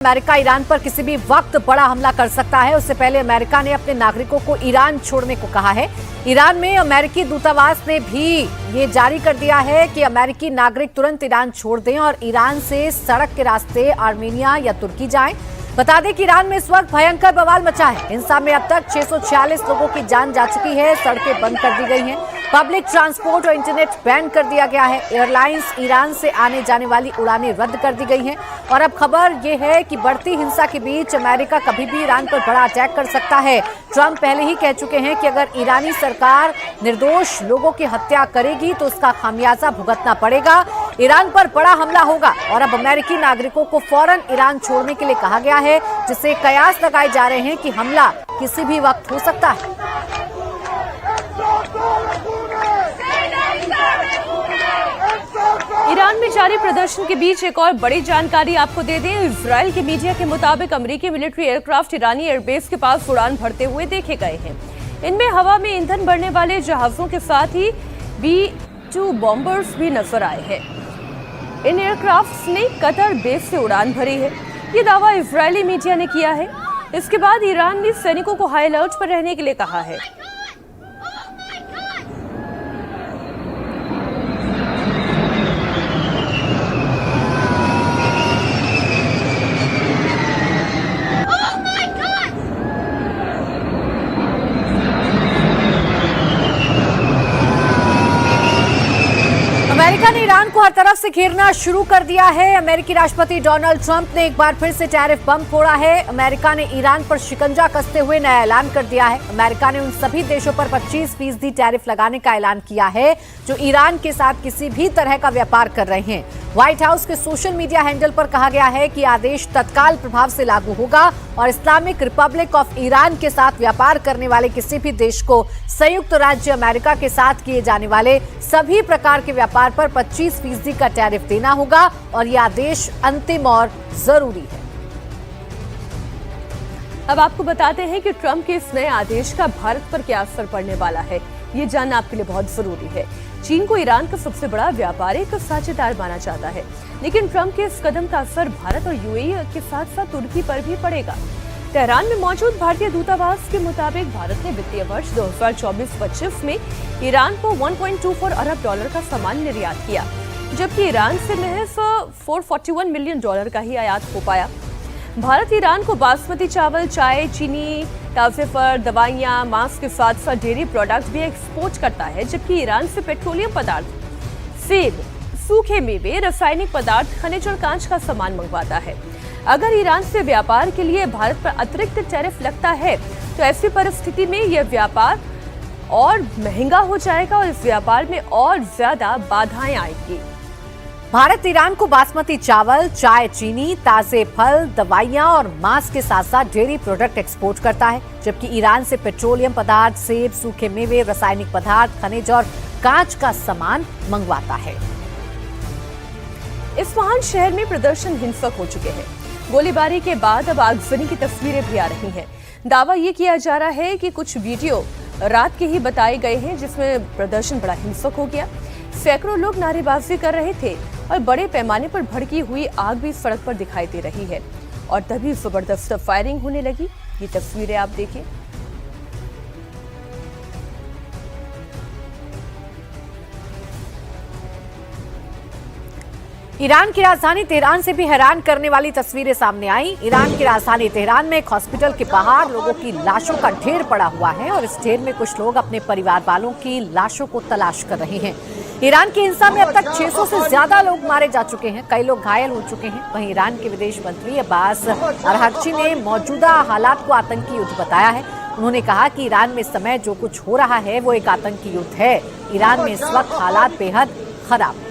America Iran पर किसी भी वक्त बड़ा हमला कर सकता है। उससे पहले अमेरिका ने अपने नागरिकों को ईरान छोड़ने को कहा है। ईरान में अमेरिकी दूतावास ने भी ये जारी कर दिया है कि अमेरिकी नागरिक तुरंत ईरान छोड़ दें और ईरान से सड़क के रास्ते आर्मेनिया या तुर्की जाएं। बता दें कि ईरान में इस वक्त भयंकर बवाल मचा है। हिंसा में अब तक 646 लोगों की जान जा चुकी है। सड़कें बंद कर दी गई हैं। पब्लिक ट्रांसपोर्ट और इंटरनेट बैन कर दिया गया है। एयरलाइंस ईरान से आने जाने वाली उड़ानें रद्द कर दी गई हैं। और अब खबर यह है कि बढ़ती हिंसा के बीच अमेरिका कभी भी ईरान पर बड़ा अटैक कर सकता है। ट्रंप पहले ही कह चुके हैं कि अगर ईरानी सरकार निर्दोष लोगों की हत्या करेगी तो उसका खामियाजा भुगतना पड़ेगा। ईरान पर बड़ा हमला होगा और अब अमेरिकी नागरिकों को फौरन ईरान छोड़ने के लिए कहा गया है, जिससे कयास लगाए जा रहे हैं कि हमला किसी भी वक्त हो सकता है। ईरान में जारी प्रदर्शन के बीच एक और बड़ी जानकारी आपको दे दें। इजराइल की मीडिया के मुताबिक अमेरिकी मिलिट्री एयरक्राफ्ट ईरानी एयरबेस के पास उड़ान भरते हुए देखे गए हैं। इनमें हवा में ईंधन भरने वाले जहाजों के साथ ही B-2 बॉम्बर्स भी नजर आए हैं। इन एयरक्राफ्ट ने कतर बेस से उड़ान भरी है। ये दावा इजरायली मीडिया ने किया है। इसके बाद ईरान ने सैनिकों को हाई अलर्ट पर रहने के लिए कहा है। अमेरिका ने ईरान को हर तरफ से घेरना शुरू कर दिया है। अमेरिकी राष्ट्रपति डोनाल्ड ट्रंप ने एक बार फिर से टैरिफ बम फोड़ा है। अमेरिका ने ईरान पर शिकंजा कसते हुए नया ऐलान कर दिया है। अमेरिका ने उन सभी देशों पर 25% टैरिफ लगाने का ऐलान किया है जो ईरान के साथ किसी भी तरह का व्यापार कर रहे हैं। व्हाइट हाउस के सोशल मीडिया हैंडल पर कहा गया है कि आदेश तत्काल प्रभाव से लागू होगा और इस्लामिक रिपब्लिक ऑफ ईरान के साथ व्यापार करने वाले किसी भी देश को संयुक्त राज्य अमेरिका के साथ किए जाने वाले सभी प्रकार के व्यापार पर 25% का टैरिफ देना होगा और यह आदेश अंतिम और जरूरी है। अब आपको बताते हैं कि ट्रंप के इस नए आदेश का भारत पर क्या असर पड़ने वाला है। ये जानना आपके लिए बहुत जरूरी है। चीन को ईरान का सबसे बड़ा व्यापारिक साझेदार माना जाता है, लेकिन ट्रंप के इस कदम का असर भारत और यूएई के साथ साथ तुर्की पर भी पड़ेगा। तेहरान में मौजूद भारतीय दूतावास के मुताबिक भारत ने वित्तीय वर्ष 2024-25 में ईरान को 1.24 अरब डॉलर का सामान निर्यात किया, जबकि ईरान से महज $441 मिलियन का ही आयात हो पाया। भारत ईरान को बासमती चावल, चाय, चीनी, ताजे फल, दवाइयां, मांस के साथ साथ डेयरी प्रोडक्ट भी एक्सपोर्ट करता है, जबकि ईरान से पेट्रोलियम पदार्थ, सेब, सूखे मेवे, रासायनिक पदार्थ, खनिज और कांच का सामान मंगवाता है। अगर ईरान से व्यापार के लिए भारत पर अतिरिक्त टैरिफ लगता है तो ऐसी परिस्थिति में यह व्यापार और महंगा हो जाएगा और इस व्यापार में और ज्यादा बाधाएं आएंगी। भारत ईरान को बासमती चावल, चाय, चीनी, ताजे फल, दवाइयां और मांस के साथ साथ डेयरी प्रोडक्ट एक्सपोर्ट करता है, जबकि ईरान से पेट्रोलियम पदार्थ, सेब, सूखे मेवे, रासायनिक पदार्थ, खनिज और कांच का सामान मंगवाता है। इस्फहान शहर में प्रदर्शन हिंसक हो चुके हैं। गोलीबारी के बाद अब आगजनी की तस्वीरें भी आ रही हैं। दावा ये किया जा रहा है कि कुछ वीडियो रात के ही बताए गए हैं जिसमें प्रदर्शन बड़ा हिंसक हो गया। सैकड़ों लोग नारेबाजी कर रहे थे और बड़े पैमाने पर भड़की हुई आग भी सड़क पर दिखाई दे रही है और तभी जबरदस्त फायरिंग होने लगी। ये तस्वीरें आप देखिए। ईरान की राजधानी तेहरान से भी हैरान करने वाली तस्वीरें सामने आई। ईरान की राजधानी तेहरान में एक हॉस्पिटल के बाहर लोगों की लाशों का ढेर पड़ा हुआ है और इस ढेर में कुछ लोग अपने परिवार वालों की लाशों को तलाश कर रहे हैं। ईरान की हिंसा में अब तक 600 से ज्यादा लोग मारे जा चुके हैं, कई लोग घायल हो चुके हैं। वहीं ईरान के विदेश मंत्री अब्बास अरागची ने मौजूदा हालात को आतंकी युद्ध बताया है। उन्होंने कहा कि ईरान में इस समय जो कुछ हो रहा है वो एक आतंकी युद्ध है। ईरान में इस वक्त हालात बेहद खराब है।